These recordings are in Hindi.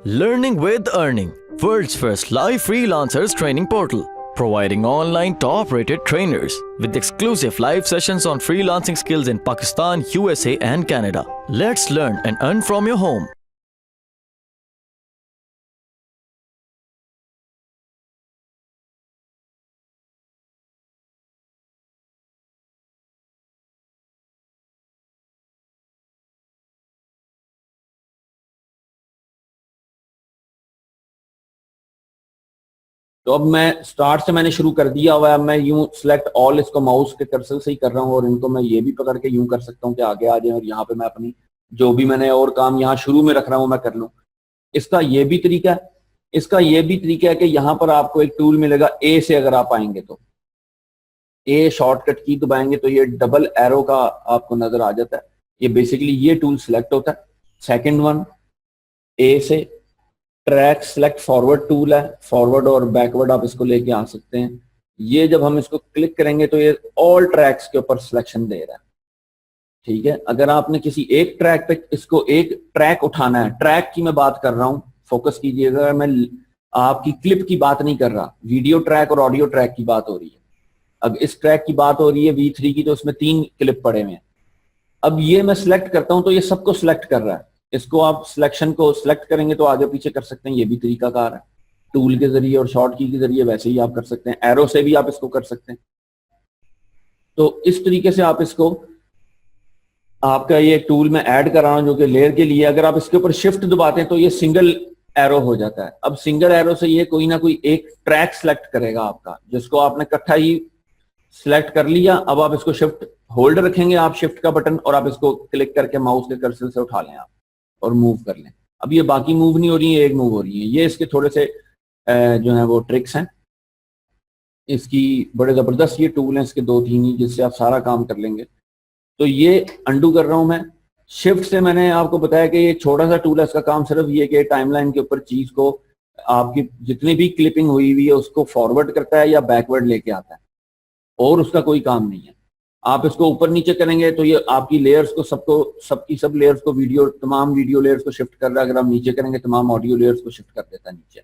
Learning with Earning, world's first live freelancers training portal, providing online top-rated trainers with exclusive live sessions on freelancing skills in Pakistan, USA and Canada. Let's learn and earn from your home. तो अब मैं स्टार्ट से मैंने शुरू कर दिया हुआ है। अब मैं यूं सिलेक्ट ऑल इसको माउस के कर्सर से ही कर रहा हूँ और इनको मैं ये भी पकड़ के यूं कर सकता हूँ कि आगे आ जाए और यहाँ पे मैं अपनी जो भी मैंने और काम यहाँ शुरू में रख रहा हूँ मैं कर लूँ। इसका ये भी तरीका है। इसका ये भी तरीका है कि यहाँ पर आपको एक टूल मिलेगा ए से, अगर आप आएंगे तो ए शॉर्टकट की दबाएंगे तो ये डबल एरो का आपको नजर आ जाता है। ये बेसिकली ये टूल सिलेक्ट होता है। सेकंड वन ए से ट्रैक सेलेक्ट फॉरवर्ड टूल है, फॉरवर्ड और बैकवर्ड आप इसको लेके आ सकते हैं। ये जब हम इसको क्लिक करेंगे तो ये ऑल ट्रैक्स के ऊपर सिलेक्शन दे रहा है। ठीक है, अगर आपने किसी एक ट्रैक पे इसको एक ट्रैक उठाना है, ट्रैक की मैं बात कर रहा हूं, फोकस कीजिएगा, मैं आपकी क्लिप की बात नहीं कर रहा, वीडियो ट्रैक और ऑडियो ट्रैक की बात हो रही है। अब इस ट्रैक की बात हो रही है V3 की, तो उसमें 3 क्लिप पड़े हुए हैं। अब ये मैं सिलेक्ट करता हूं तो ये सबको सिलेक्ट कर रहा है। इसको आप सिलेक्शन को सिलेक्ट करेंगे तो आगे पीछे कर सकते हैं, ये भी तरीकाकार है टूल के जरिए और शॉर्ट की के जरिए। वैसे ही आप कर सकते हैं, एरो से भी आप इसको कर सकते हैं। तो इस तरीके से आप इसको, आपका ये टूल मैं ऐड कर रहा हूं जो कि लेयर के लिए, अगर आप इसके ऊपर शिफ्ट दबाते हैं तो ये सिंगल एरो हो जाता है। अब सिंगल एरो से ये कोई ना कोई एक ट्रैक सेलेक्ट करेगा आपका, जिसको आपने इकट्ठा ही सिलेक्ट कर लिया। अब आप इसको शिफ्ट होल्ड रखेंगे, आप शिफ्ट का बटन, और आप इसको क्लिक करके माउस के कर्सर से उठा लें आप और मूव कर लें। अब ये बाकी मूव नहीं हो रही है, एक मूव हो रही है। ये इसके थोड़े से जो है वो ट्रिक्स हैं इसकी, बड़े जबरदस्त ये टूल हैं इसके 2-3 ही, जिससे आप सारा काम कर लेंगे। तो ये अंडू कर रहा हूं मैं शिफ्ट से। मैंने आपको बताया कि ये छोटा सा टूल है, इसका काम सिर्फ ये कि टाइमलाइन के ऊपर चीज को, आपकी जितनी भी क्लिपिंग हुई हुई है उसको फॉरवर्ड करता है या बैकवर्ड लेके आता है, और उसका कोई काम नहीं है। आप इसको ऊपर नीचे करेंगे तो ये आपकी लेयर्स को सबकी सब लेयर्स को, तमाम वीडियो लेयर्स को शिफ्ट कर रहा है। अगर आप नीचे करेंगे तमाम ऑडियो लेयर्स को शिफ्ट कर देता है नीचे।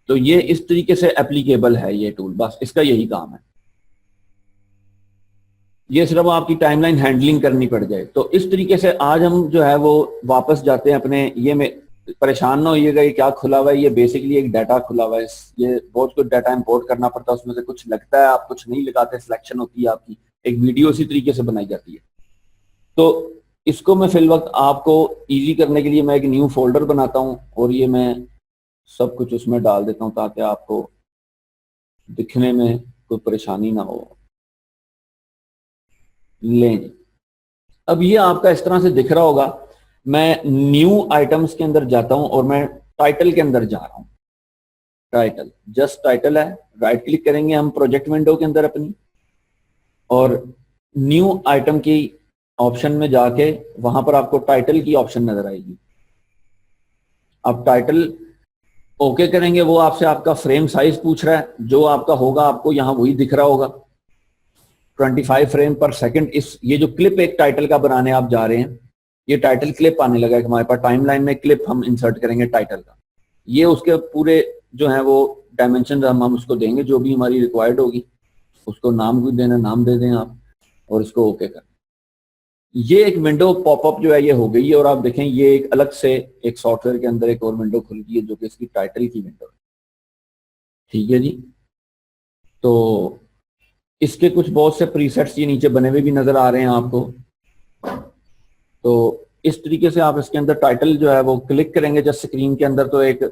तो ये इस तरीके से एप्लीकेबल है ये टूल, बस इसका यही काम है। ये सिर्फ आपकी टाइमलाइन हैंडलिंग करनी पड़ जाए। तो इस तरीके से आज हम जो है वो वापस जाते हैं अपने ये में। परेशान ना होइएगा, ये क्या खुला हुआ है, ये बेसिकली एक डाटा खुला हुआ है। ये बहुत कुछ डाटा इंपोर्ट करना पड़ता है, उसमें से कुछ लगता है, आप कुछ नहीं लगाते, सिलेक्शन होती है आपकी। एक वीडियो इसी तरीके से बनाई जाती है। तो इसको मैं फिल वक्त आपको इजी करने के लिए मैं एक न्यू फोल्डर बनाता हूं और ये मैं सब कुछ उसमें डाल देता हूं ताकि आपको दिखने में कोई परेशानी ना हो। लें, अब ये आपका इस तरह से दिख रहा होगा। मैं न्यू आइटम्स के अंदर जाता हूं और मैं टाइटल के अंदर जा रहा हूं। टाइटल, जस्ट टाइटल है, राइट क्लिक करेंगे हम प्रोजेक्ट विंडो के अंदर अपनी, और न्यू आइटम की ऑप्शन में जाके वहां पर आपको टाइटल की ऑप्शन नजर आएगी। अब टाइटल ओके करेंगे, वो आपसे आपका फ्रेम साइज पूछ रहा है, जो आपका होगा आपको यहाँ वही दिख रहा होगा, 25 फ्रेम पर सेकंड। इस ये जो क्लिप एक टाइटल का बनाने आप जा रहे हैं, ये टाइटल क्लिप आने लगा है हमारे पास। टाइमलाइन में क्लिप हम इंसर्ट करेंगे टाइटल का। ये उसके पूरे जो है वो डायमेंशन हम उसको देंगे, जो भी हमारी रिक्वायर्ड होगी उसको नाम भी देना, नाम दे दें आप, और इसको ओके कर। ये एक विंडो पॉपअप जो है ये हो गई है, और आप देखें ये एक अलग से एक सॉफ्टवेयर के अंदर एक और विंडो खुल गई है जो कि इसकी टाइटल की विंडो है। ठीक है जी। तो इसके कुछ बहुत से प्रीसेट्स ये नीचे बने हुए भी नजर आ रहे हैं आपको। तो इस तरीके से आप इसके अंदर टाइटल जो है वो क्लिक करेंगे जस्ट स्क्रीन के अंदर, तो एक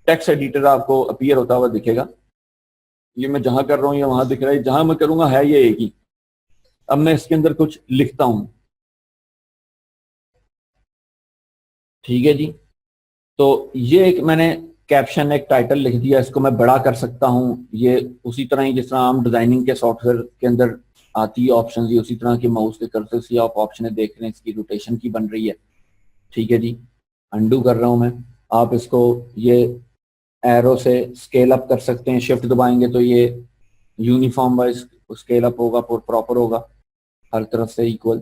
टेक्स्ट एडिटर आपको अपीयर होता हुआ दिखेगा। ये मैं जहां कर रहा हूँ ये वहां दिख रहा है, जहां मैं करूंगा है ये एक ही। अब मैं इसके अंदर कुछ लिखता हूं। ठीक है जी। तो ये एक मैंने कैप्शन, एक टाइटल लिख दिया, इसको मैं बड़ा कर सकता हूं। ये उसी तरह ही जिस तरह हम डिजाइनिंग के सॉफ्टवेयर के अंदर आती है ऑप्शन, ये उसी तरह के माउस के कर्सर से आप ऑप्शन देख रहे हैं, इसकी रोटेशन की बन रही है। ठीक है जी। अंडू कर रहा हूं मैं। आप इसको ये एरो से स्केल अप कर सकते हैं, शिफ्ट दबाएंगे तो ये यूनिफॉर्म वाइज स्केल अप होगा, प्रॉपर होगा, हर तरफ से इक्वल।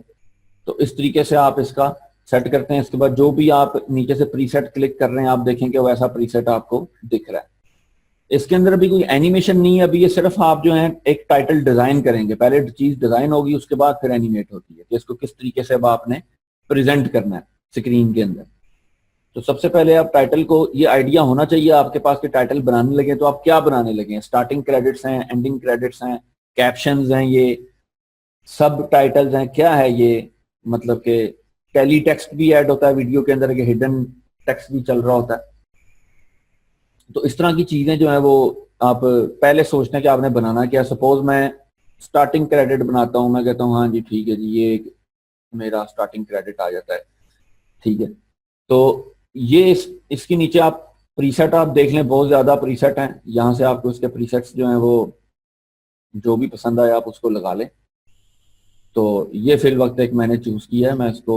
तो इस तरीके से आप इसका सेट करते हैं। इसके बाद जो भी आप नीचे से प्रीसेट क्लिक कर रहे हैं, आप देखें कि वैसा प्रीसेट आपको दिख रहा है। इसके अंदर अभी कोई एनिमेशन नहीं है, अभी ये सिर्फ आप जो है एक टाइटल डिजाइन करेंगे। पहले चीज डिजाइन होगी, उसके बाद फिर एनिमेट होती है कि इसको किस तरीके से अब आपने प्रेजेंट करना है स्क्रीन के अंदर। तो सबसे पहले आप टाइटल को, ये आइडिया होना चाहिए आपके पास कि टाइटल बनाने लगे तो आप क्या बनाने लगे। स्टार्टिंग क्रेडिट्स हैं, एंडिंग क्रेडिट्स हैं, कैप्शंस हैं, ये सब टाइटल्स हैं, क्या है ये, मतलब कि टेली टेक्स्ट भी ऐड होता है वीडियो के अंदर, हिडन टेक्स्ट भी चल रहा होता है। तो इस तरह की चीजें जो है वो आप पहले सोचते हैं कि आपने बनाना क्या। सपोज मैं स्टार्टिंग क्रेडिट बनाता हूं, मैं कहता हूं हाँ जी ठीक है जी, ये मेरा स्टार्टिंग क्रेडिट आ जाता है, ठीक है। तो ये इसके नीचे आप प्रीसेट आप देख लें, बहुत ज्यादा प्रीसेट हैं, यहाँ से आपको इसके प्रीसेट्स जो हैं वो जो भी पसंद आए आप उसको लगा लें। तो ये फिल वक्त एक मैंने चूज किया है, मैं इसको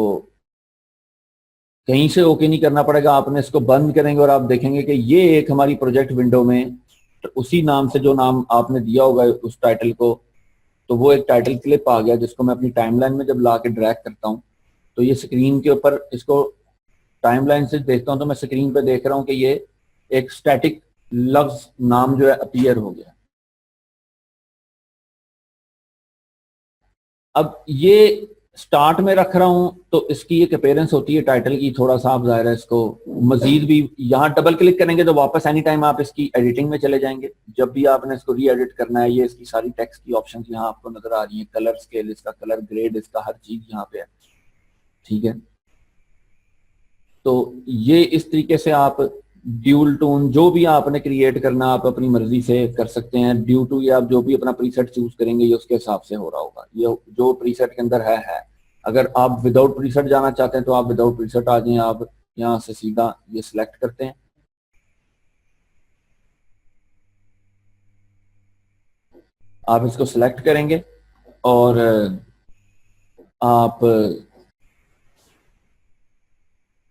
कहीं से ओके नहीं करना पड़ेगा, आपने इसको बंद करेंगे और आप देखेंगे कि ये एक हमारी प्रोजेक्ट विंडो में तो उसी नाम से जो नाम आपने दिया होगा उस टाइटल को, तो वो एक टाइटल क्लिप आ गया जिसको मैं अपनी टाइमलाइन में जब ला के ड्रैग करता हूँ तो ये स्क्रीन के ऊपर, इसको टाइमलाइन से देखता हूँ तो मैं स्क्रीन पे देख रहा हूँ कि ये एक स्टैटिक लफ्ज नाम जो है अपीयर हो गया। अब ये स्टार्ट में रख रहा हूं तो इसकी एक अपेयरेंस होती है टाइटल की, थोड़ा सा आप जाहिर है इसको मजीद भी, यहाँ डबल क्लिक करेंगे तो वापस एनी टाइम आप इसकी एडिटिंग में चले जाएंगे। जब भी आपने इसको री एडिट करना है, ये इसकी सारी टेक्स्ट की ऑप्शंस यहाँ आपको नजर आ रही हैं, कलर स्केल, इसका कलर ग्रेड, इसका हर चीज यहाँ पे है, ठीक है। तो ये इस तरीके से आप ड्यूल टोन जो भी आपने क्रिएट करना आप अपनी मर्जी से कर सकते हैं। ड्यू टू ये आप जो भी अपना प्रीसेट चूज करेंगे ये उसके हिसाब से हो रहा होगा, ये जो प्रीसेट के अंदर है। अगर आप विदाउट प्रीसेट जाना चाहते हैं तो आप विदाउट प्रीसेट आ जाएं, आप यहाँ से सीधा ये सिलेक्ट करते हैं, आप इसको सिलेक्ट करेंगे और आप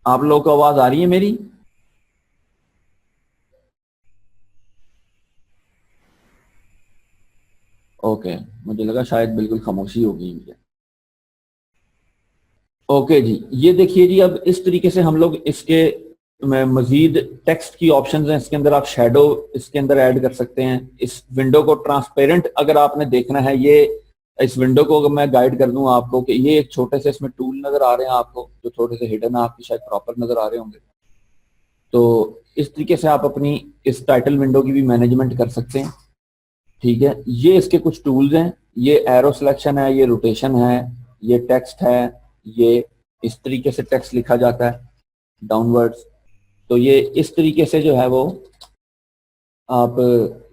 लोगों को आवाज आ रही है मेरी? ओके, मुझे लगा शायद बिल्कुल खामोशी हो गई है। ओके जी, ये देखिए जी, अब इस तरीके से हम लोग इसके मजीद टेक्स्ट की ऑप्शंस हैं, इसके अंदर आप शेडो इसके अंदर ऐड कर सकते हैं। इस विंडो को ट्रांसपेरेंट अगर आपने देखना है, ये इस विंडो को अगर मैं गाइड कर दूं आपको कि ये एक छोटे से इसमें टूल नजर आ रहे हैं आपको जो थोड़े से हिडन है, आपकी शायद प्रॉपर नजर आ रहे होंगे। तो इस तरीके से आप अपनी इस टाइटल विंडो की भी मैनेजमेंट कर सकते हैं, ठीक है। ये इसके कुछ टूल्स हैं, ये एरो सिलेक्शन है, ये रोटेशन है, ये टेक्स्ट है, ये इस तरीके से टेक्स्ट लिखा जाता है डाउनवर्ड्स। तो ये इस तरीके से जो है वो आप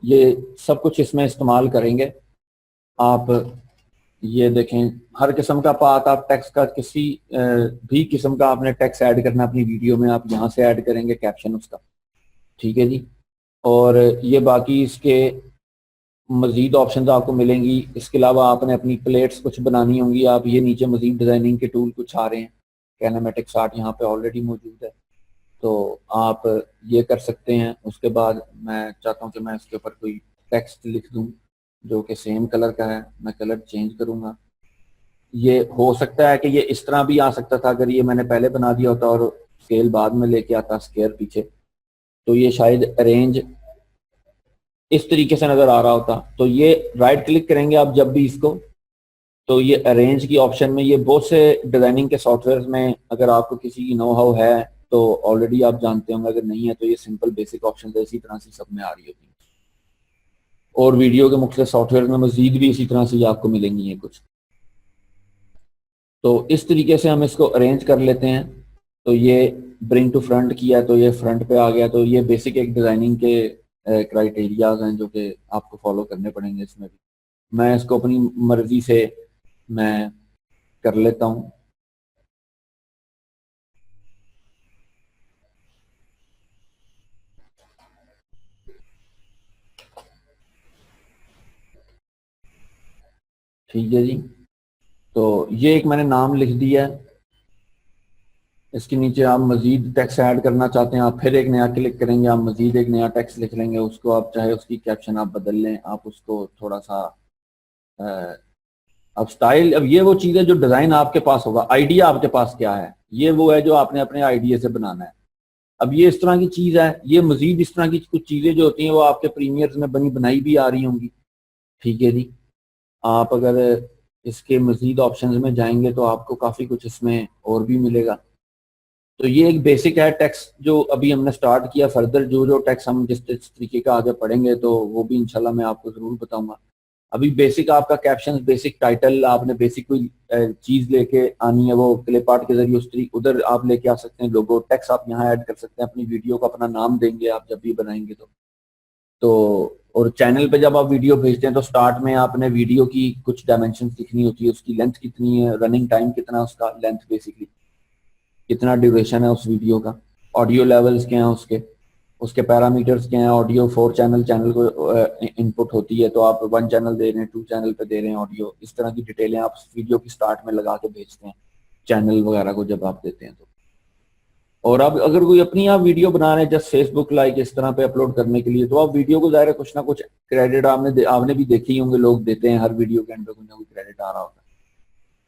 ये सब कुछ इसमें इस्तेमाल करेंगे। आप ये देखें, हर किस्म का पाथ आप टेक्स्ट का, किसी भी किस्म का आपने टेक्स्ट ऐड करना अपनी वीडियो में, आप यहाँ से ऐड करेंगे कैप्शन उसका, ठीक है जी। और ये बाकी इसके मजीद ऑप्शन आपको मिलेंगी। इसके अलावा आपने अपनी प्लेट्स कुछ बनानी होंगी, आप ये नीचे मजीद डिजाइनिंग के टूल कुछ आ रहे हैं, कैनामेटिक्स आर्ट यहाँ पे ऑलरेडी मौजूद है, तो आप ये कर सकते हैं। उसके बाद मैं चाहता हूँ कि मैं इसके ऊपर कोई टेक्स्ट लिख दूँ जो कि सेम कलर का है, मैं कलर चेंज करूँगा। ये हो सकता है कि ये इस तरह भी आ सकता था अगर ये मैंने पहले बना दिया होता और स्केल बाद में लेके आता स्क्वायर पीछे, तो ये शायद अरेंज इस तरीके से नजर आ रहा होता। तो ये राइट क्लिक करेंगे आप जब भी इसको, तो ये अरेंज की ऑप्शन में, ये बहुत से डिजाइनिंग के सॉफ्टवेयर में अगर आपको किसी की नो हाउ है तो ऑलरेडी आप जानते होंगे, अगर नहीं है तो ये सिंपल बेसिक ऑप्शन इसी तरह से सब में आ रही होती है। और वीडियो के मुख्तलिफ सॉफ्टवेयर में मजीद भी इसी तरह से आपको मिलेंगी ये कुछ। तो इस तरीके से हम इसको अरेंज कर लेते हैं। तो ये ब्रिंग टू फ्रंट किया तो ये फ्रंट पे आ गया। तो ये बेसिक एक डिजाइनिंग के क्राइटेरियाज हैं जो कि आपको फॉलो करने पड़ेंगे इसमें भी। मैं इसको अपनी मर्जी से मैं कर लेता हूँ। ठीक है जी, तो ये एक मैंने नाम लिख दिया है। इसके नीचे आप मजीद टेक्स्ट ऐड करना चाहते हैं, आप फिर एक नया क्लिक करेंगे, आप मजीद एक नया टेक्स्ट लिख लेंगे, उसको आप चाहे उसकी कैप्शन आप बदल लें, आप उसको थोड़ा सा अब स्टाइल, अब ये वो चीज़ है जो डिज़ाइन आपके पास होगा, आइडिया आपके पास क्या है, ये वो है जो आपने अपने आइडिया से बनाना है। अब ये इस तरह की चीज है, ये मजीद इस तरह की कुछ चीजें जो होती हैं वो आपके प्रीमियर्स में बनी बनाई भी आ रही होंगी। ठीक है जी, आप अगर इसके मजीद ऑप्शंस में जाएंगे तो आपको काफी कुछ इसमें और भी मिलेगा। तो ये एक बेसिक है टैक्स जो अभी हमने स्टार्ट किया। फर्दर जो जो टैक्स हम जिस जिस तरीके का आगे पढ़ेंगे तो वो भी इंशाल्लाह मैं आपको जरूर बताऊंगा। अभी बेसिक आपका कैप्शन, बेसिक टाइटल, आपने बेसिक कोई चीज लेके आनी है वो क्लिप आर्ट के जरिए उस तरीके उधर आप लेके आ सकते हैं। लोगो टेक्स्ट आप यहाँ ऐड कर सकते हैं, अपनी वीडियो को अपना नाम देंगे आप जब भी बनाएंगे तो और चैनल पे जब आप वीडियो भेजते हैं तो स्टार्ट में आपने वीडियो की कुछ डायमेंशन लिखनी होती है, उसकी लेंथ कितनी है, रनिंग टाइम कितना है उसका, लेंथ बेसिकली कितना ड्यूरेशन है उस वीडियो का, ऑडियो लेवल्स क्या हैं उसके, उसके पैरामीटर्स क्या हैं। ऑडियो 4 चैनल को इनपुट होती है तो आप 1 चैनल दे रहे हैं, 2 चैनल पे दे रहे हैं ऑडियो, इस तरह की डिटेलें आप वीडियो की स्टार्ट में लगा के भेजते हैं चैनल वगैरह को जब आप देते हैं तो। और अब अगर कोई अपनी आप वीडियो बना रहे हैं जस्ट फेसबुक लाइक इस तरह पे अपलोड करने के लिए तो आप वीडियो को ज़ाहिर कुछ ना कुछ क्रेडिट आपने भी देखे ही होंगे, लोग देते हैं हर वीडियो के एंड पे कुछ ना कुछ क्रेडिट आ रहा होता है।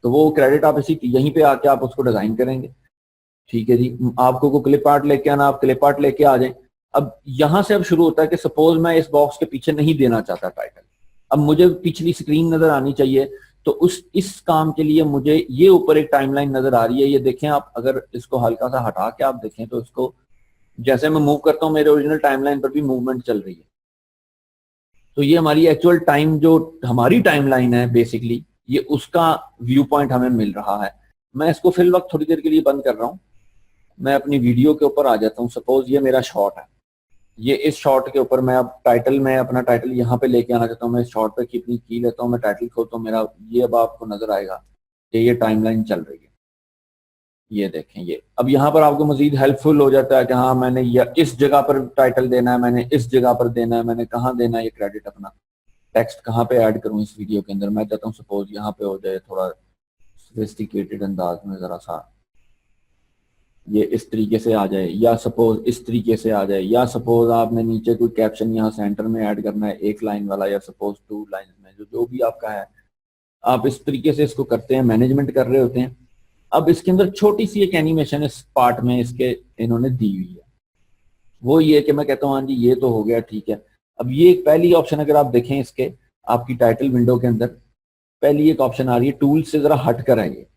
तो वो क्रेडिट आप इसी यहीं पे आके आप उसको डिजाइन करेंगे। ठीक है जी, आपको को क्लिप आर्ट लेके आना, आप क्लिप आर्ट लेके आ जाएं। अब यहां से अब शुरू होता है कि सपोज मैं इस बॉक्स के पीछे नहीं देना चाहता टाइटल, अब मुझे पिछली स्क्रीन नजर आनी चाहिए। तो उस इस काम के लिए मुझे ये ऊपर एक टाइमलाइन नजर आ रही है, ये देखें आप, अगर इसको हल्का सा हटा के आप देखें तो इसको जैसे मैं मूव करता हूँ मेरे ओरिजिनल टाइमलाइन पर भी मूवमेंट चल रही है। तो ये हमारी एक्चुअल टाइम जो हमारी टाइमलाइन है बेसिकली ये उसका व्यू पॉइंट हमें मिल रहा है। मैं इसको फिल वक्त थोड़ी देर के लिए बंद कर रहा हूँ, मैं अपनी वीडियो के ऊपर आ जाता हूँ। सपोज ये मेरा शॉट है, ये इस शॉट के ऊपर मैं अब टाइटल में अपना टाइटल यहाँ पे लेके आना चाहता हूँ। मैं इस शॉट पे कितनी की लेता हूँ, मैं टाइटल खोलता हूँ, मेरा ये अब आपको नजर आएगा कि ये टाइमलाइन चल रही है। ये देखें, ये अब यहाँ पर आपको मजीद हेल्पफुल हो जाता है कि हाँ मैंने ये इस जगह पर टाइटल देना है, मैंने इस जगह पर देना है, मैंने कहाँ देना है ये क्रेडिट, अपना टेक्स्ट कहाँ पे ऐड करूँ इस वीडियो के अंदर। मैं चाहता हूँ सपोज यहाँ पे हो जाए थोड़ा सोफिस्टिकेटेड अंदाज में, जरा सा ये इस तरीके से आ जाए, या सपोज इस तरीके से आ जाए, या सपोज आपने नीचे कोई कैप्शन यहाँ सेंटर में ऐड करना है एक लाइन वाला, या सपोज 2 लाइन में, जो जो भी आपका है आप इस तरीके से इसको करते हैं, मैनेजमेंट कर रहे होते हैं। अब इसके अंदर छोटी सी एक एनिमेशन इस पार्ट में इसके इन्होंने दी हुई है, वो ये कि मैं कहता हूँ हाँ जी ये तो हो गया ठीक है। अब ये एक पहली ऑप्शन अगर आप देखें इसके आपकी टाइटल विंडो के अंदर पहली एक ऑप्शन आ रही है, टूल से जरा हट कर है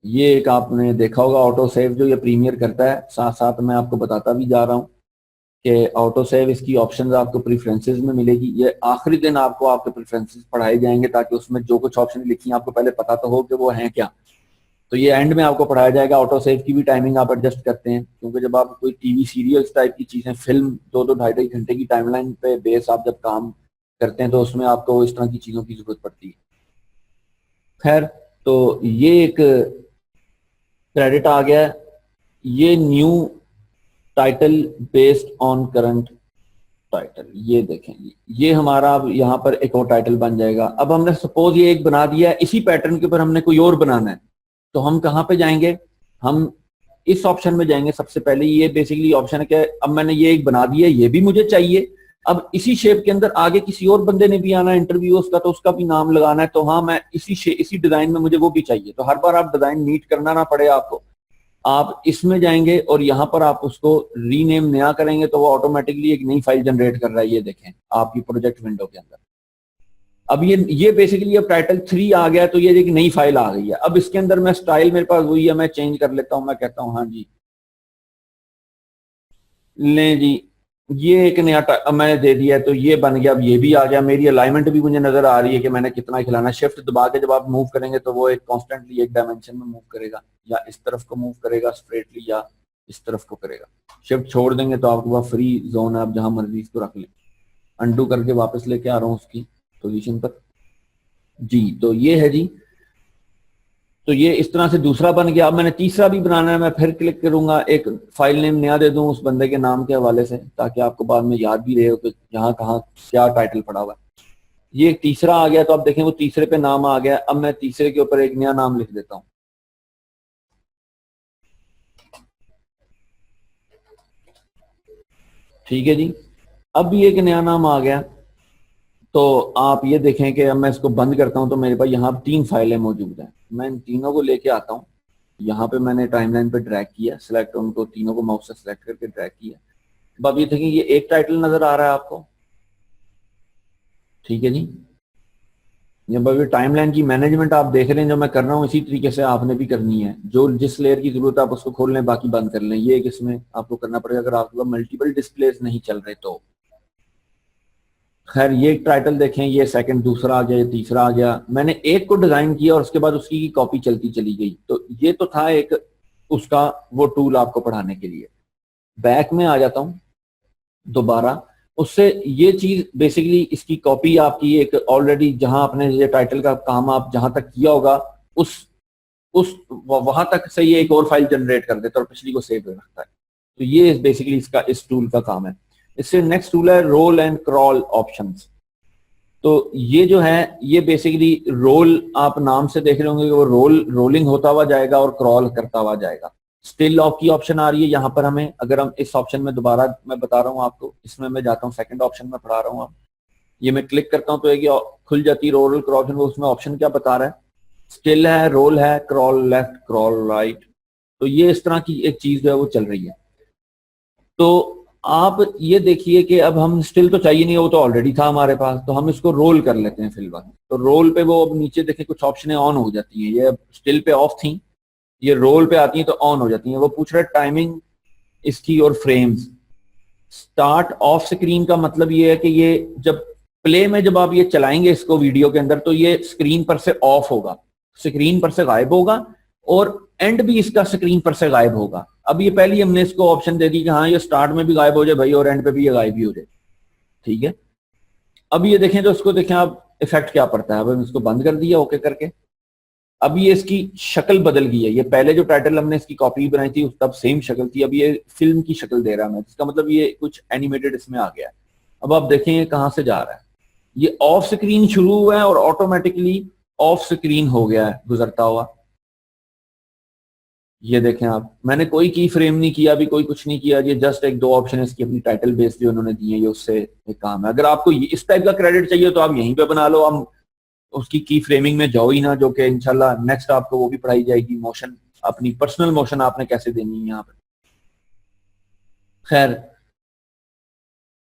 ये एक आपने देखा होगा ऑटो सेव जो ये प्रीमियर करता है। साथ साथ मैं आपको बताता भी जा रहा हूँ कि ऑटो सेव इसकी ऑप्शंस आपको प्रेफरेंसेस में मिलेगी। ये आखिरी दिन आपको आपके प्रेफरेंसेस पढ़ाए जाएंगे ताकि उसमें जो कुछ ऑप्शन लिखी हैं आपको पहले पता तो हो कि वो हैं क्या। तो ये एंड में आपको पढ़ाया जाएगा। ऑटो सेव की भी टाइमिंग आप एडजस्ट करते हैं क्योंकि जब आप कोई टीवी सीरियल्स टाइप की चीजें, फिल्म 2-2 ढाई-ढाई घंटे की टाइमलाइन पे बेस आप जब काम करते हैं तो उसमें आपको इस तरह की चीजों की जरूरत पड़ती है। खैर, तो ये एक क्रेडिट आ गया। ये new title based on current title, ये देखेंगे ये हमारा अब यहाँ पर एक और टाइटल बन जाएगा। अब हमने सपोज ये एक बना दिया है, इसी पैटर्न के ऊपर हमने कोई और बनाना है तो हम कहाँ पे जाएंगे, हम इस ऑप्शन में जाएंगे। सबसे पहले ये बेसिकली ऑप्शन है कि अब मैंने ये एक बना दिया, ये भी मुझे चाहिए। अब इसी शेप के अंदर आगे किसी और बंदे ने भी आना है इंटरव्यू उसका, तो उसका भी नाम लगाना है। तो हाँ, मैं इसी डिजाइन में मुझे वो भी चाहिए। तो हर बार आप डिजाइन नीट करना ना पड़े आपको, आप इसमें जाएंगे और यहाँ पर आप उसको रीनेम नया करेंगे तो वो ऑटोमेटिकली एक नई फाइल जनरेट कर रहा है। ये देखें आपकी प्रोजेक्ट विंडो के अंदर। अब ये बेसिकली अब टाइटल 3 आ गया तो ये एक नई फाइल आ गई है। अब इसके अंदर मैं स्टाइल मेरे पास वही है, मैं चेंज कर लेता हूं। मैं कहता हूं हाँ जी लें जी, ये एक नया अब मैंने दे दिया तो ये बन गया। अब ये भी आ गया, मेरी अलाइनमेंट भी मुझे नजर आ रही है कि मैंने कितना खिलाना। शिफ्ट दबा के जब आप मूव करेंगे तो वो एक कॉन्स्टेंटली एक डायमेंशन में मूव करेगा, या इस तरफ को मूव करेगा स्ट्रेटली, या इस तरफ को करेगा। शिफ्ट छोड़ देंगे तो आपके पास फ्री जोन है, आप जहां मर्जी इसको रख लें। अंडू करके वापस लेके आ रहा हूँ उसकी पोजीशन पर जी। तो ये है जी, तो ये इस तरह से दूसरा बन गया। अब मैंने तीसरा भी बनाना है, मैं फिर क्लिक करूंगा, एक फाइल नेम नया दे दूं उस बंदे के नाम के हवाले से ताकि आपको बाद में याद भी रहे हो कि यहाँ कहाँ क्या टाइटल पड़ा हुआ है। ये एक तीसरा आ गया तो आप देखें वो तीसरे पे नाम आ गया। अब मैं तीसरे के ऊपर एक नया नाम लिख देता हूं। ठीक है जी, अब भी एक नया नाम आ गया। तो आप ये देखें कि अब मैं इसको बंद करता हूं तो मेरे पास यहाँ 3 फाइलें मौजूद हैं। मैं इन तीनों को लेके आता हूँ, यहाँ पे मैंने टाइमलाइन पे ड्रैग किया, सिलेक्ट उनको तीनों को माउस से सिलेक्ट करके ड्रैग किया। अब आप ये देखें ये एक टाइटल नजर आ रहा है आपको, ठीक है जी। जब अभी टाइमलाइन की मैनेजमेंट आप देख रहे हैं जो मैं कर रहा हूँ, इसी तरीके से आपने भी करनी है। जो जिस लेयर की जरूरत है आप उसको खोल लें, बाकी बंद कर लें। ये एक इसमें आपको करना पड़ेगा अगर आपके पास मल्टीपल डिस्प्लेस नहीं चल रहे तो। खैर ये टाइटल देखें, ये सेकंड दूसरा आ गया, ये तीसरा आ गया। मैंने एक को डिजाइन किया और उसके बाद उसकी कॉपी चलती चली गई। तो ये तो था एक उसका वो टूल आपको पढ़ाने के लिए। बैक में आ जाता हूँ दोबारा, उससे ये चीज बेसिकली इसकी कॉपी आपकी एक ऑलरेडी जहां आपने ये टाइटल का काम आप जहां तक किया होगा उस वहां तक से ये एक और फाइल जनरेट कर देता है और पिछली को सेव रखता है। तो ये बेसिकली इसका इस टूल का काम है। इससे नेक्स्ट टूल है रोल एंड क्रॉल ऑप्शंस। तो ये जो है ये बेसिकली रोल, आप नाम से देख रहे होंगे कि वो रोलिंग होता हुआ जाएगा और क्रॉल करता हुआ जाएगा। स्टिल लॉक की ऑप्शन आ रही है यहाँ पर हमें। अगर हम इस ऑप्शन में दोबारा मैं बता रहा हूँ आपको, इसमें मैं जाता हूँ सेकंड ऑप्शन में पढ़ा रहा हूँ आप, ये मैं क्लिक करता हूँ तो एक खुल जाती है रोल क्रॉल। वो उसमें ऑप्शन क्या बता रहा है, स्टिल है, रोल है, क्रॉल लेफ्ट, क्रॉल राइट। तो ये इस तरह की एक चीज जो है वो चल रही है। तो आप ये देखिए कि अब हम स्टिल तो चाहिए नहीं, वो तो ऑलरेडी था हमारे पास, तो हम इसको रोल कर लेते हैं फिलहाल। तो रोल पे वो अब नीचे देखें कुछ ऑप्शनें ऑन हो जाती हैं। ये स्टिल पे ऑफ थी, ये रोल पे आती हैं तो ऑन हो जाती हैं। वो पूछ रहा है टाइमिंग इसकी और फ्रेम्स। स्टार्ट ऑफ स्क्रीन का मतलब ये है कि ये जब प्ले में जब आप ये चलाएंगे इसको वीडियो के अंदर तो ये स्क्रीन पर से ऑफ होगा, स्क्रीन पर से गायब होगा, और एंड भी इसका स्क्रीन पर से गायब होगा। अब ये पहले हमने इसको ऑप्शन दे दी कि हाँ ये स्टार्ट में भी गायब हो जाए भाई और एंड पे भी ये गायब ही हो जाए, ठीक है। अब ये देखें तो इसको देखें आप इफेक्ट क्या पड़ता है। अब हम इसको बंद कर दिया ओके करके। अब ये इसकी शक्ल बदल गई है। ये पहले जो टाइटल हमने इसकी कॉपी बनाई थी तब सेम शक्ल थी, अब ये फिल्म की शक्ल दे रहा है हमें, इसका मतलब ये कुछ एनिमेटेड इसमें आ गया है। अब आप देखें ये कहां से जा रहा है, ये ऑफ स्क्रीन शुरू हुआ है और ऑटोमेटिकली ऑफ स्क्रीन हो गया है गुजरता हुआ। ये देखें आप, मैंने कोई की फ्रेम नहीं किया, अभी कोई कुछ नहीं किया, ये जस्ट एक दो ऑप्शन है इसकी अपनी टाइटल बेस्ड जो उन्होंने दिए ये उससे एक काम है। अगर आपको इस टाइप का क्रेडिट चाहिए तो आप यहीं पे बना लो, हम उसकी की फ्रेमिंग में जाओ ही ना, जो कि इंशाल्लाह नेक्स्ट आपको वो भी पढ़ाई जाएगी। मोशन, अपनी पर्सनल मोशन आपने कैसे देनी है यहाँ पे। खैर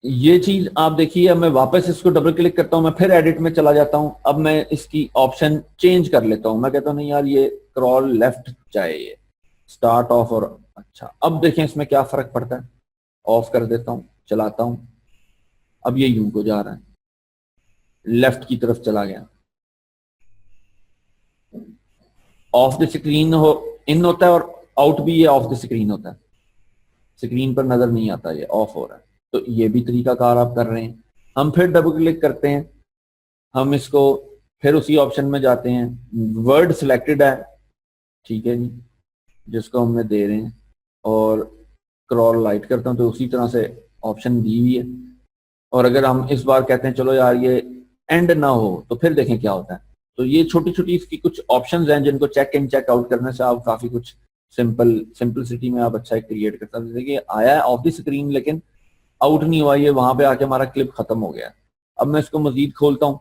ये चीज आप देखिए। अब मैं वापस इसको डबल क्लिक करता हूँ, मैं फिर एडिट में चला जाता हूँ। अब मैं इसकी ऑप्शन चेंज कर लेता हूँ, मैं कहता हूँ नहीं यार ये क्रॉल लेफ्ट चाहिए, स्टार्ट ऑफ। और अच्छा अब देखें इसमें क्या फर्क पड़ता है। ऑफ कर देता हूँ, चलाता हूँ, अब ये यूं को जा रहा है, लेफ्ट की तरफ चला गया। ऑफ द स्क्रीन हो इन होता है और आउट भी ये ऑफ द स्क्रीन होता है, स्क्रीन पर नजर नहीं आता, ये ऑफ हो रहा है। तो ये भी तरीकाकार आप कर रहे हैं। हम फिर डबल क्लिक करते हैं, हम इसको फिर उसी ऑप्शन में जाते हैं, वर्ड सिलेक्टेड है, ठीक है जी, जिसको हमने दे रहे हैं, और क्रॉल लाइट करता हूं तो उसी तरह से ऑप्शन दी हुई है। और अगर हम इस बार कहते हैं चलो यार ये एंड ना हो तो फिर देखें क्या होता है। तो ये छोटी छोटी इसकी कुछ ऑप्शंस हैं जिनको चेक इन चेक आउट करने से आप काफी कुछ सिंपलिसिटी में आप अच्छा क्रिएट कर सकते हैं। देखिए आया है ऑफ द स्क्रीन लेकिन आउट नहीं हुआ, ये वहां पे आके हमारा क्लिप खत्म हो गया। अब मैं इसको मजीद खोलता हूँ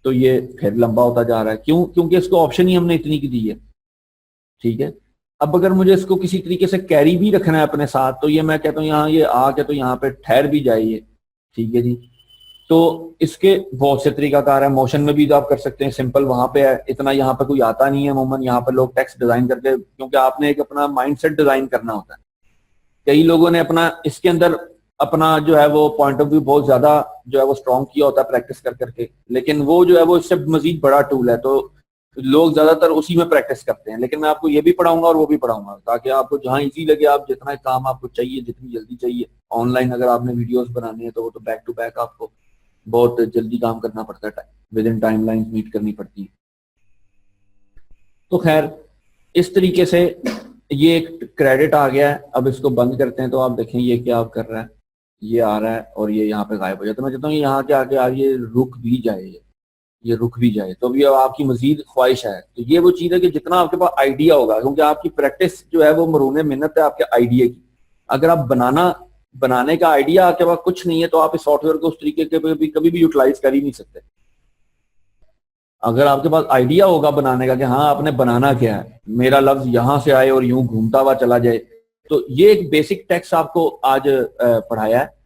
तो ये फिर लंबा होता जा रहा है, क्यों? क्योंकि इसको ऑप्शन ही हमने इतनी की दी है, ठीक है। अब अगर मुझे इसको किसी तरीके से कैरी भी रखना है अपने साथ तो ये मैं कहता हूँ यहाँ ये आके तो यहाँ पे ठहर भी जाइए, ठीक है जी। तो इसके बहुत से तरीकाकार है। मोशन में भी तो आप कर सकते हैं, सिंपल वहां पे है, इतना यहाँ पे कोई आता नहीं है अमूमन। यहाँ पे लोग टेक्स्ट डिजाइन करके, क्योंकि आपने एक अपना माइंडसेट डिजाइन करना होता है। कई लोगों ने अपना इसके अंदर अपना जो है वो पॉइंट ऑफ व्यू बहुत ज्यादा जो है वो स्ट्रॉन्ग किया होता है प्रैक्टिस कर करके, लेकिन वो जो है वो इससे मजीद बड़ा टूल है तो लोग ज्यादातर उसी में प्रैक्टिस करते हैं। लेकिन मैं आपको ये भी पढ़ाऊंगा और वो भी पढ़ाऊंगा ताकि आपको जहां इजी लगे, आप जितना काम आपको चाहिए, जितनी जल्दी चाहिए। ऑनलाइन अगर आपने वीडियोस बनानी है तो वो तो बैक टू बैक आपको बहुत जल्दी काम करना पड़ता है, विद इन टाइमलाइन मीट करनी पड़ती है। तो खैर इस तरीके से ये एक क्रेडिट आ गया है। अब इसको बंद करते हैं तो आप देखें ये क्या कर रहा है, ये आ रहा है और ये यहाँ पे गायब हो जाता है। मैं चाहता हूँ यहाँ के आके यार ये रुक भी जाए, ये रुक भी जाए। तो अभी अब आपकी मजीद ख्वाहिश है। तो ये वो चीज है कि जितना आपके पास आइडिया होगा, क्योंकि आपकी प्रैक्टिस जो है वो मरूने मिन्नत है आपके आइडिया की। अगर आप बनाना बनाने का आइडिया आपके पास कुछ नहीं है तो आप इस सॉफ्टवेयर को उस तरीके के भी कभी भी यूटिलाइज कर ही नहीं सकते। अगर आपके पास आइडिया होगा बनाने का कि हाँ आपने बनाना क्या है, मेरा लफ्ज यहां से आए और यूं घूमता हुआ चला जाए, तो ये एक बेसिक टेक्स्ट आपको आज पढ़ाया है।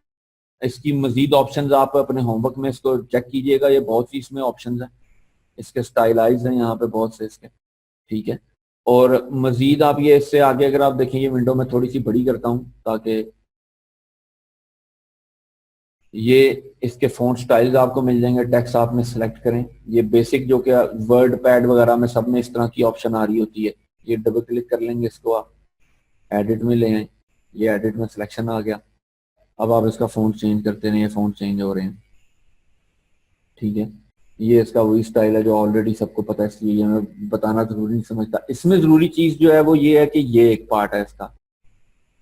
इसकी मजीद ऑप्शंस आप अपने होमवर्क में इसको चेक कीजिएगा, ये बहुत सी इसमें ऑप्शंस हैं, इसके स्टाइलाइज हैं यहाँ पे बहुत से इसके, ठीक है। और मजीद आप ये इससे आगे अगर आप देखें, ये विंडो में थोड़ी सी बड़ी करता हूँ ताकि ये इसके फ़ॉन्ट स्टाइल्स आपको मिल जाएंगे, टेक्स्ट आप में सेलेक्ट करें। ये बेसिक जो कि वर्ड पैड वगैरह में सब में इस तरह की ऑप्शन आ रही होती है, ये डबल क्लिक कर लेंगे, इसको आप एडिट में ले आए, ये एडिट में सिलेक्शन आ गया। अब आप इसका फ़ॉन्ट चेंज करते रहे, फ़ॉन्ट चेंज हो रहे हैं, ठीक है। ये इसका वही स्टाइल है जो ऑलरेडी सबको पता है, इसलिए ये मैं बताना जरूरी नहीं समझता। इसमें ज़रूरी चीज़ जो है वो ये है कि ये एक पार्ट है इसका,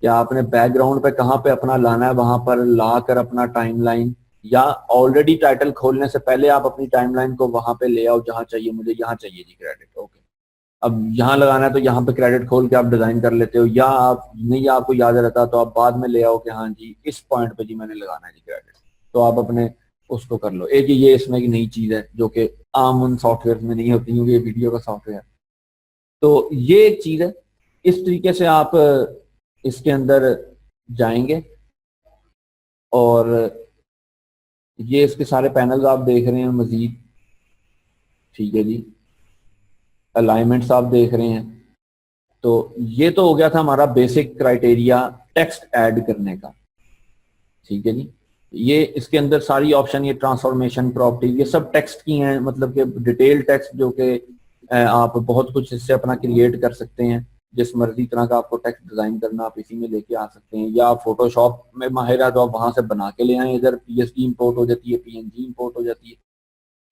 या आपने बैकग्राउंड पे कहाँ पे अपना लाना है, वहां पर ला कर अपना टाइमलाइन, या ऑलरेडी टाइटल खोलने से पहले आप अपनी टाइमलाइन को वहां पे ले आओ जहां चाहिए, मुझे यहाँ चाहिए जी क्रेडिट, ओके। अब यहाँ लगाना है तो यहाँ पे क्रेडिट खोल के आप डिजाइन कर लेते हो, या आप नहीं आपको याद रहता तो आप बाद में ले आओ कि हाँ जी इस पॉइंट पे जी मैंने लगाना है जी क्रेडिट, तो आप अपने उसको कर लो। एक ये इसमें एक नई चीज है जो कि आम उन सॉफ्टवेयर में नहीं होती, क्योंकि ये वीडियो का सॉफ्टवेयर। तो ये एक चीज है, इस तरीके से आप इसके अंदर जाएंगे और ये इसके सारे पैनल्स आप देख रहे हैं मजीद, ठीक है जी। अलाइनमेंट्स आप देख रहे हैं। तो ये तो हो गया था हमारा बेसिक क्राइटेरिया टेक्स्ट ऐड करने का, ठीक है जी। ये इसके अंदर सारी ऑप्शन, ये ट्रांसफॉर्मेशन, प्रॉपर्टी, ये सब टेक्स्ट की हैं, मतलब कि डिटेल टेक्स्ट जो कि आप बहुत कुछ इससे अपना क्रिएट कर सकते हैं। जिस मर्जी तरह का आपको टेक्स्ट डिजाइन करना आप इसी में लेके आ सकते हैं, या फोटोशॉप में माहिर है तो आप वहां से बना के ले आए, इधर पीएसडी इंपोर्ट हो जाती है, पीएनजी इंपोर्ट हो जाती है।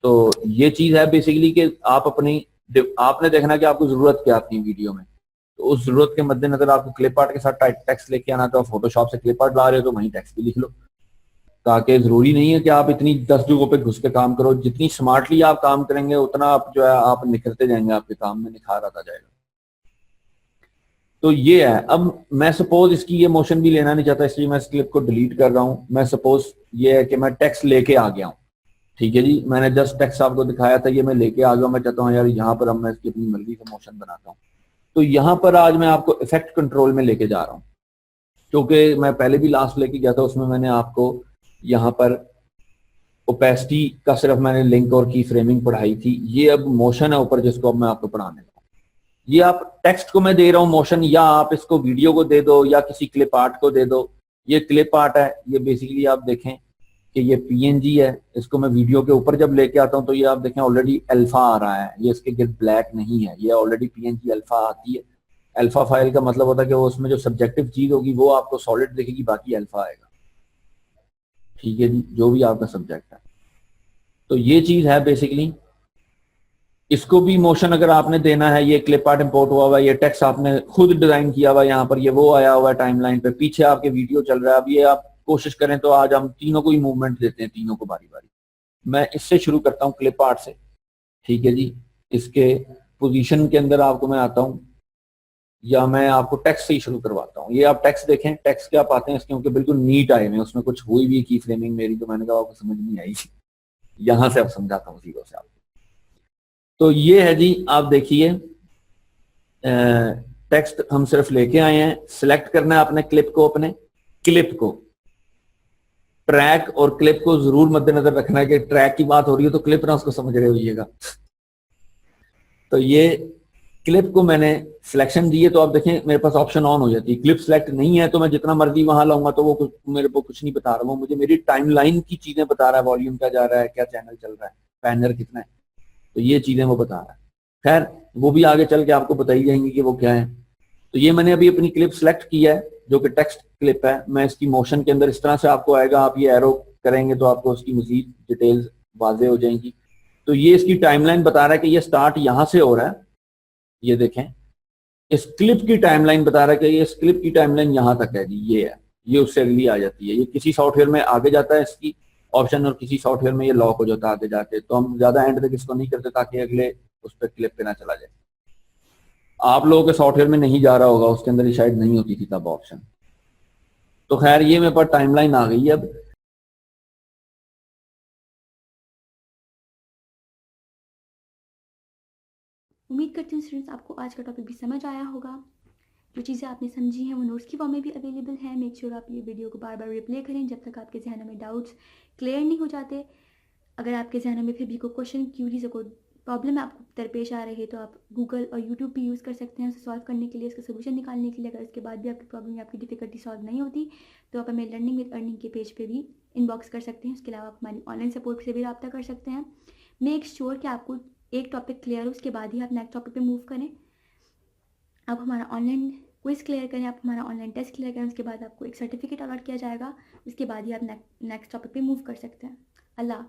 तो ये चीज है बेसिकली कि आप अपनी, आपने देखना कि आपको जरूरत क्या आती है वीडियो में, तो उस जरूरत के मद्देनजर आपको क्लिप आर्ट के साथ टेक्स्ट लेके आना, तो आप फोटोशॉप से क्लिप आर्ट ला रहे हो तो वहीं टेक्स्ट भी लिख लो, ताकि जरूरी नहीं है कि आप इतनी 10 जगहों पे घुस के काम करो। जितनी स्मार्टली आप काम करेंगे उतना आप जो है आप निखरते जाएंगे, आपके काम में निखार आता जाएगा। तो ये है। अब मैं सपोज इसकी ये मोशन भी लेना नहीं चाहता, इसलिए मैं इस क्लिप को डिलीट कर रहा हूं। मैं सपोज ये है कि मैं टेक्स्ट लेके आ गया हूं, ठीक है जी, मैंने जस्ट टेक्स्ट आपको दिखाया था, ये मैं लेके आ गया। मैं चाहता हूँ यार यहाँ पर अब मैं इसकी अपनी मर्जी से मोशन बनाता हूँ, तो यहाँ पर आज मैं आपको इफेक्ट कंट्रोल में लेके जा रहा हूँ, क्योंकि मैं पहले भी लास्ट लेके गया था, उसमें मैंने आपको यहाँ पर ओपेसिटी का सिर्फ मैंने लिंक और की फ्रेमिंग पढ़ाई थी। ये अब मोशन है ऊपर, जिसको अब मैं आपको पढ़ाने लगा। ये आप टेक्स्ट को मैं दे रहा हूँ मोशन, या आप इसको वीडियो को दे दो या किसी क्लिप आर्ट को दे दो। ये क्लिप आर्ट है, ये बेसिकली आप देखें कि ये पीएनजी है, इसको मैं वीडियो के ऊपर जब लेके आता हूँ तो ये आप देखें ऑलरेडी अल्फा आ रहा है, ये इसके गिर्द ब्लैक नहीं है, ये ऑलरेडी पीएनजी अल्फा आती है। अल्फा फाइल का मतलब होता है कि वो उसमें जो सब्जेक्टिव चीज होगी वो आपको सॉलिड दिखेगी, बाकी अल्फा आएगा, ठीक है जी, जो भी आपका सब्जेक्ट है। तो ये चीज है बेसिकली। इसको भी मोशन अगर आपने देना है, ये क्लिप आर्ट इंपोर्ट हुआ हुआ है, ये टेक्स्ट आपने खुद डिजाइन किया हुआ है, यहाँ पर ये वो आया हुआ है टाइमलाइन पे, पीछे आपके वीडियो चल रहा है। अब ये आप कोशिश करें तो आज हम तीनों को ही मूवमेंट देते हैं, तीनों को बारी बारी। मैं इससे शुरू करता हूँ क्लिप आर्ट से, ठीक है जी। इसके पोजीशन के अंदर आपको मैं आता हूँ, या मैं आपको टेक्स्ट से ही शुरू करवाता हूँ। ये आप टेक्स्ट देखें, टेक्स्ट क्या पाते हैं इसके, क्योंकि बिल्कुल नीट आए हुए, उसमें कुछ हुई भी की फ्रेमिंग मेरी, तो मैंने कहा आपको समझ नहीं आई, यहां से अब समझाता हूँ सीधो से आपको। तो ये है जी, आप देखिए टेक्स्ट हम सिर्फ लेके आए हैं। सिलेक्ट करना है अपने क्लिप को, अपने क्लिप को, ट्रैक और क्लिप को जरूर मद्देनजर रखना है कि ट्रैक की बात हो रही है तो क्लिप ना उसको समझ रहे होइएगा। तो ये क्लिप को मैंने सिलेक्शन दी है, तो आप देखें मेरे पास ऑप्शन ऑन हो जाती है। क्लिप सिलेक्ट नहीं है तो मैं जितना मर्जी वहां लाऊंगा तो वो मेरे को कुछ नहीं बता रहा, वो मुझे मेरी टाइमलाइन की चीजें बता रहा है, वॉल्यूम क्या जा रहा है, क्या चैनल चल रहा है, पैनर कितना है, तो ये चीजें वो बता रहा है। खैर वो भी आगे चल के आपको बताई जाएंगी कि वो क्या है। तो ये मैंने अभी अपनी क्लिप सिलेक्ट किया है जो कि टेक्स्ट क्लिप है। मैं इसकी मोशन के अंदर इस तरह से आपको आएगा, आप ये एरो करेंगे तो आपको उसकी मजीद डिटेल्स वाजे हो जाएंगी। तो ये इसकी टाइमलाइन बता रहा है कि ये स्टार्ट यहां से हो रहा है, ये देखें इस क्लिप की टाइमलाइन बता रहा है कि ये इस क्लिप की टाइमलाइन यहां तक है जी, ये है, ये उससे अगली आ जाती है। ये किसी सॉफ्टवेयर में आगे जाता है इसकी ऑप्शन, और किसी सॉफ्टवेयर में ये लॉक हो जाता है आगे जाके। तो हम ज्यादा एंड तक इसको नहीं करते ताकि अगले उस पर क्लिप पे ना चला जाए। आप लोगों के सॉफ्टवेयर में नहीं जा रहा होगा, उसके अंदर ही शायद नहीं होती थी तब ऑप्शन। तो खैर ये मेरे पास टाइमलाइन आ गई है अब। उम्मीद करती हूँ स्टूडेंट्स आपको आज का टॉपिक भी समझ आया होगा। जो चीज़ें आपने समझी हैं वो नोट्स की फॉर्म में भी अवेलेबल है। मेक श्योर आप ये वीडियो को बार बार रिप्ले करें जब तक आपके जहनों में डाउट्स क्लियर नहीं हो जाते। अगर आपके जहनों में फिर भी कोई क्वेश्चन, क्यूरीज, कोई प्रॉब्लम आपको दरपेश आ रही है तो आप गूगल और यूट्यूब भी यूज़ कर सकते हैं उसे सॉल्व करने के लिए, उसका सोल्यूशन निकालने के लिए। अगर उसके बाद भी आपकी प्रॉब्लम या आपकी डिफिकल्टी सॉल्व नहीं होती तो आप हमें लर्निंग विद अर्निंग के पेज पे भी इनबॉक्स कर सकते हैं। उसके अलावा आप हमारी ऑनलाइन सपोर्ट से भी रब्ता कर सकते हैं। मेक श्योर कि आपको एक टॉपिक क्लियर हो, उसके बाद ही आप नेक्स्ट टॉपिक पे मूव करें। आप हमारा ऑनलाइन क्विज क्लियर करें, आप हमारा ऑनलाइन टेस्ट क्लियर करें, उसके बाद आपको एक सर्टिफिकेट अलॉट किया जाएगा। उसके बाद ही आप नेक्स्ट टॉपिक पे मूव कर सकते हैं। अल्लाह।